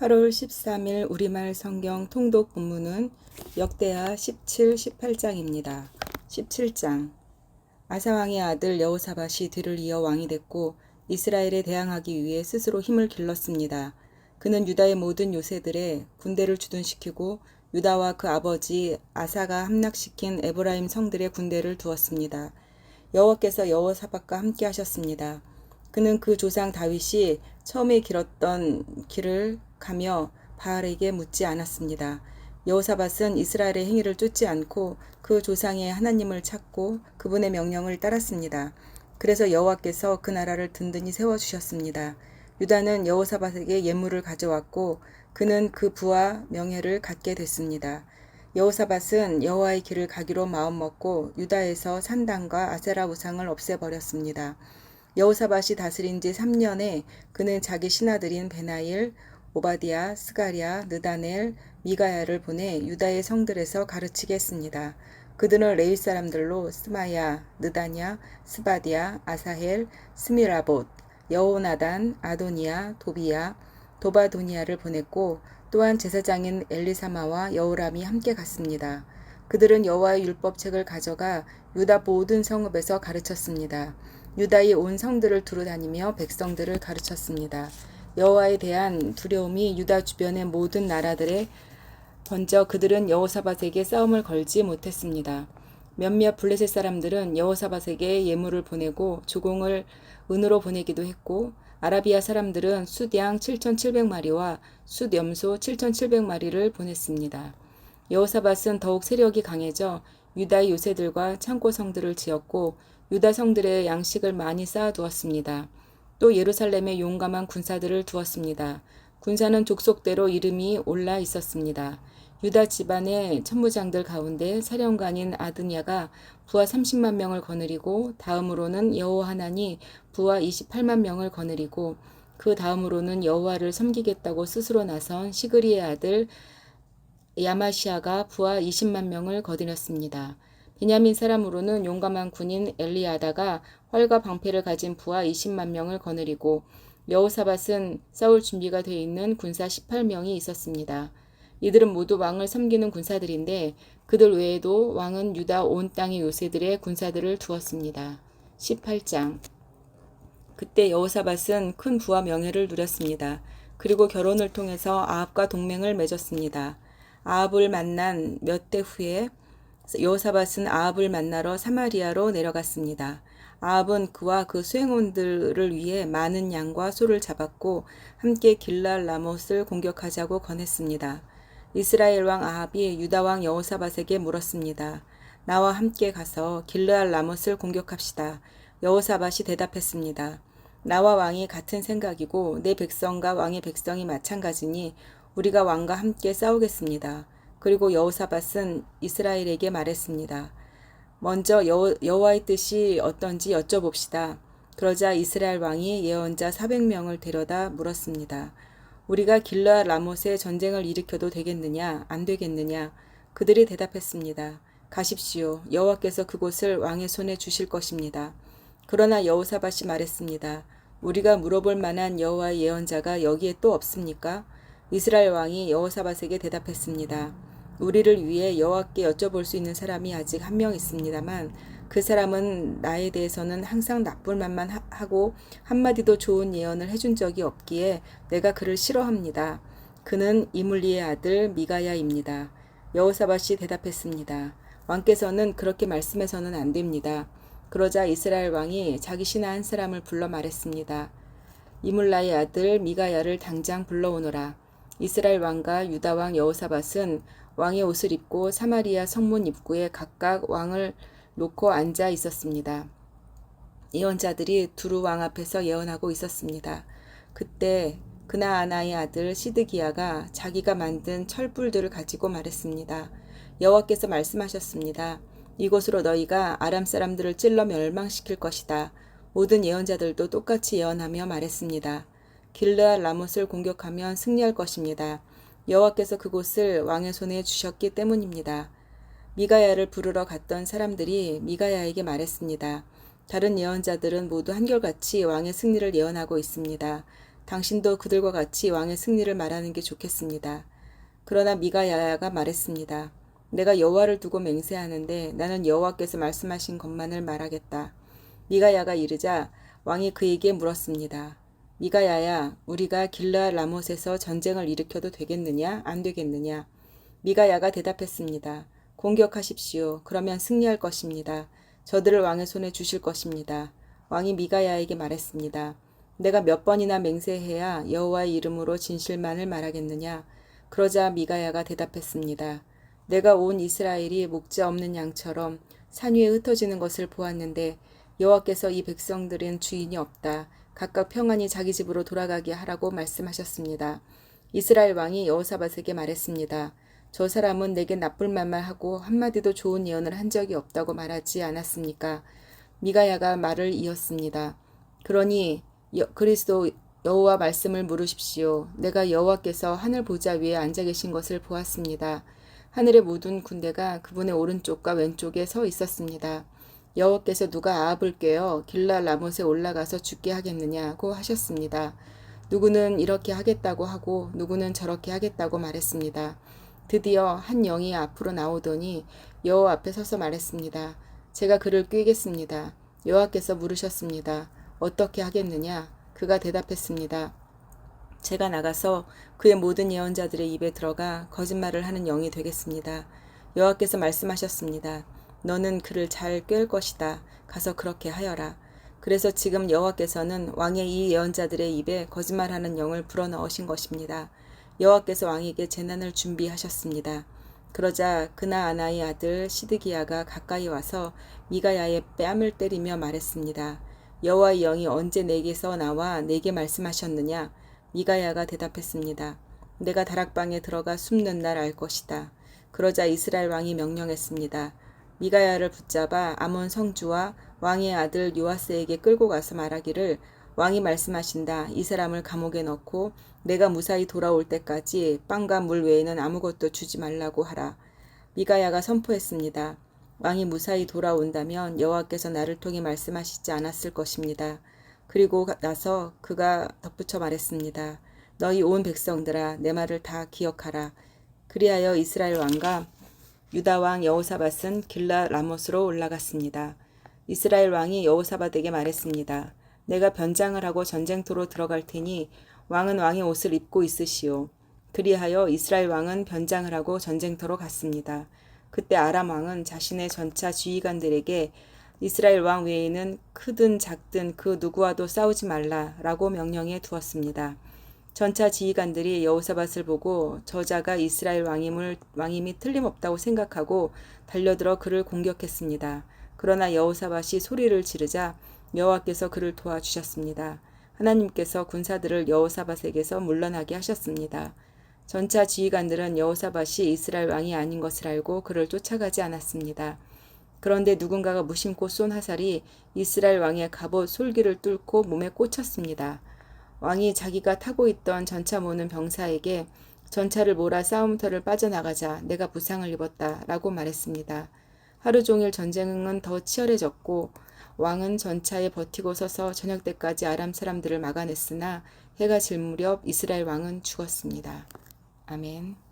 8월 13일 우리말 성경 통독 본문은 역대하 17, 18장입니다. 17장 아사왕의 아들 여호사밧이 뒤를 이어 왕이 됐고 이스라엘에 대항하기 위해 스스로 힘을 길렀습니다. 그는 유다의 모든 요새들의 군대를 주둔시키고 유다와 그 아버지 아사가 함락시킨 에브라임 성들의 군대를 두었습니다. 여호와께서 여호사밧과 함께 하셨습니다. 그는 그 조상 다윗이 처음에 길었던 길을 가며 바알에게 묻지 않았습니다. 여호사밧은 이스라엘의 행위를 쫓지 않고 그 조상의 하나님을 찾고 그분의 명령을 따랐습니다. 그래서 여호와께서 그 나라를 든든히 세워주셨습니다. 유다는 여호사밧에게 예물을 가져왔고 그는 그 부와 명예를 갖게 됐습니다. 여호사밧은 여호와의 길을 가기로 마음먹고 유다에서 산당과 아세라 우상을 없애버렸습니다. 여호사밧이 다스린 지 3년에 그는 자기 신하들인 베나일, 오바디아, 스가랴, 느다넬, 미가야를 보내 유다의 성들에서 가르치게 했습니다. 그들은 레위 사람들로 스마야, 느다냐, 스바디아, 아사헬, 스미라봇, 여호나단, 아도니아, 도비야, 도바도니아를 보냈고 또한 제사장인 엘리사마와 여호람이 함께 갔습니다. 그들은 여호와의 율법책을 가져가 유다 모든 성읍에서 가르쳤습니다. 유다의 온 성들을 두루 다니며 백성들을 가르쳤습니다. 여호와에 대한 두려움이 유다 주변의 모든 나라들에 번져 그들은 여호사밧에게 싸움을 걸지 못했습니다. 몇몇 블레셋 사람들은 여호사밧에게 예물을 보내고 조공을 은으로 보내기도 했고 아라비아 사람들은 숫양 7,700마리와 숫염소 7,700마리를 보냈습니다. 여호사밧은 더욱 세력이 강해져 유다의 요새들과 창고 성들을 지었고 유다 성들의 양식을 많이 쌓아두었습니다. 또 예루살렘에 용감한 군사들을 두었습니다. 군사는 족속대로 이름이 올라 있었습니다. 유다 집안의 천부장들 가운데 사령관인 아드냐가 부하 30만 명을 거느리고 다음으로는 여호하난이 부하 28만 명을 거느리고 그 다음으로는 여호와를 섬기겠다고 스스로 나선 시그리의 아들 야마시아가 부하 20만 명을 거느렸습니다. 베냐민 사람으로는 용감한 군인 엘리아다가 활과 방패를 가진 부하 20만 명을 거느리고 여호사밧은 싸울 준비가 되어 있는 군사 18명이 있었습니다. 이들은 모두 왕을 섬기는 군사들인데 그들 외에도 왕은 유다 온 땅의 요새들의 군사들을 두었습니다. 18장 그때 여호사밧은 큰 부와 명예를 누렸습니다. 그리고 결혼을 통해서 아합과 동맹을 맺었습니다. 아합을 만난 몇 대 후에 여호사밧은 아합을 만나러 사마리아로 내려갔습니다. 아합은 그와 그 수행원들을 위해 많은 양과 소를 잡았고 함께 길랄 라못을 공격하자고 권했습니다. 이스라엘 왕 아합이 유다 왕 여호사밧에게 물었습니다. 나와 함께 가서 길랄 라못을 공격합시다. 여호사밧이 대답했습니다. 나와 왕이 같은 생각이고 내 백성과 왕의 백성이 마찬가지니 우리가 왕과 함께 싸우겠습니다. 그리고 여호사밧은 이스라엘에게 말했습니다. 먼저 여호와의 뜻이 어떤지 여쭤봅시다. 그러자 이스라엘 왕이 예언자 400명을 데려다 물었습니다. 우리가 길르앗 라못에 전쟁을 일으켜도 되겠느냐 안 되겠느냐. 그들이 대답했습니다. 가십시오. 여호와께서 그곳을 왕의 손에 주실 것입니다. 그러나 여호사밧이 말했습니다. 우리가 물어볼 만한 여호와의 예언자가 여기에 또 없습니까? 이스라엘 왕이 여호사밧에게 대답했습니다. 우리를 위해 여호와께 여쭤볼 수 있는 사람이 아직 한 명 있습니다만 그 사람은 나에 대해서는 항상 나쁜 말만 하고 한마디도 좋은 예언을 해준 적이 없기에 내가 그를 싫어합니다. 그는 이물리의 아들 미가야입니다. 여호사밧이 대답했습니다. 왕께서는 그렇게 말씀해서는 안 됩니다. 그러자 이스라엘 왕이 자기 신하 한 사람을 불러 말했습니다. 이물라의 아들 미가야를 당장 불러오너라. 이스라엘 왕과 유다 왕 여호사밧은 왕의 옷을 입고 사마리아 성문 입구에 각각 왕을 놓고 앉아 있었습니다. 예언자들이 두루 왕 앞에서 예언하고 있었습니다. 그때 그나아나의 아들 시드기야가 자기가 만든 철불들을 가지고 말했습니다. 여호와께서 말씀하셨습니다. 이곳으로 너희가 아람 사람들을 찔러 멸망시킬 것이다. 모든 예언자들도 똑같이 예언하며 말했습니다. 길르앗 라못을 공격하면 승리할 것입니다. 여호와께서 그곳을 왕의 손에 주셨기 때문입니다. 미가야를 부르러 갔던 사람들이 미가야에게 말했습니다. 다른 예언자들은 모두 한결같이 왕의 승리를 예언하고 있습니다. 당신도 그들과 같이 왕의 승리를 말하는 게 좋겠습니다. 그러나 미가야가 말했습니다. 내가 여호와를 두고 맹세하는데 나는 여호와께서 말씀하신 것만을 말하겠다. 미가야가 이르자 왕이 그에게 물었습니다. 미가야야, 우리가 길르앗 라못에서 전쟁을 일으켜도 되겠느냐, 안 되겠느냐? 미가야가 대답했습니다. 공격하십시오. 그러면 승리할 것입니다. 저들을 왕의 손에 주실 것입니다. 왕이 미가야에게 말했습니다. 내가 몇 번이나 맹세해야 여호와의 이름으로 진실만을 말하겠느냐? 그러자 미가야가 대답했습니다. 내가 온 이스라엘이 목자 없는 양처럼 산 위에 흩어지는 것을 보았는데 여호와께서 이 백성들은 주인이 없다. 각각 평안히 자기 집으로 돌아가게 하라고 말씀하셨습니다. 이스라엘 왕이 여호사밧에게 말했습니다. 저 사람은 내게 나쁜 말만 하고 한마디도 좋은 예언을 한 적이 없다고 말하지 않았습니까? 미가야가 말을 이었습니다. 그러니 그리스도 여호와 말씀을 물으십시오. 내가 여호와께서 하늘 보좌 위에 앉아 계신 것을 보았습니다. 하늘의 모든 군대가 그분의 오른쪽과 왼쪽에 서 있었습니다. 여호와께서 누가 아합을 꾀어 길르앗 라못에 올라가서 죽게 하겠느냐고 하셨습니다. 누구는 이렇게 하겠다고 하고 누구는 저렇게 하겠다고 말했습니다. 드디어 한 영이 앞으로 나오더니 여호와 앞에 서서 말했습니다. 제가 그를 꾀겠습니다. 여호와께서 물으셨습니다. 어떻게 하겠느냐? 그가 대답했습니다. 제가 나가서 그의 모든 예언자들의 입에 들어가 거짓말을 하는 영이 되겠습니다. 여호와께서 말씀하셨습니다. 너는 그를 잘 꿰을 것이다. 가서 그렇게 하여라. 그래서 지금 여호와께서는 왕의 이 예언자들의 입에 거짓말하는 영을 불어넣으신 것입니다. 여호와께서 왕에게 재난을 준비하셨습니다. 그러자 그나아나의 아들 시드기야가 가까이 와서 미가야의 뺨을 때리며 말했습니다. 여호와의 영이 언제 내게서 나와 내게 말씀하셨느냐? 미가야가 대답했습니다. 내가 다락방에 들어가 숨는 날 알 것이다. 그러자 이스라엘 왕이 명령했습니다. 미가야를 붙잡아 아몬 성주와 왕의 아들 요아스에게 끌고 가서 말하기를 왕이 말씀하신다. 이 사람을 감옥에 넣고 내가 무사히 돌아올 때까지 빵과 물 외에는 아무것도 주지 말라고 하라. 미가야가 선포했습니다. 왕이 무사히 돌아온다면 여호와께서 나를 통해 말씀하시지 않았을 것입니다. 그리고 나서 그가 덧붙여 말했습니다. 너희 온 백성들아 내 말을 다 기억하라. 그리하여 이스라엘 왕과 유다 왕 여호사밧은 길르앗 라못으로 올라갔습니다. 이스라엘 왕이 여호사밧에게 말했습니다. 내가 변장을 하고 전쟁터로 들어갈 테니 왕은 왕의 옷을 입고 있으시오. 그리하여 이스라엘 왕은 변장을 하고 전쟁터로 갔습니다. 그때 아람 왕은 자신의 전차 지휘관들에게 이스라엘 왕 외에는 크든 작든 그 누구와도 싸우지 말라라고 명령해 두었습니다. 전차 지휘관들이 여호사밧을 보고 저자가 이스라엘 왕임이 틀림없다고 생각하고 달려들어 그를 공격했습니다. 그러나 여호사밧이 소리를 지르자 여호와께서 그를 도와주셨습니다. 하나님께서 군사들을 여호사밧에게서 물러나게 하셨습니다. 전차 지휘관들은 여호사밧이 이스라엘 왕이 아닌 것을 알고 그를 쫓아가지 않았습니다. 그런데 누군가가 무심코 쏜 화살이 이스라엘 왕의 갑옷 솔기를 뚫고 몸에 꽂혔습니다. 왕이 자기가 타고 있던 전차 모는 병사에게 전차를 몰아 싸움터를 빠져나가자 내가 부상을 입었다 라고 말했습니다. 하루 종일 전쟁은 더 치열해졌고 왕은 전차에 버티고 서서 저녁 때까지 아람 사람들을 막아냈으나 해가 질 무렵 이스라엘 왕은 죽었습니다. 아멘.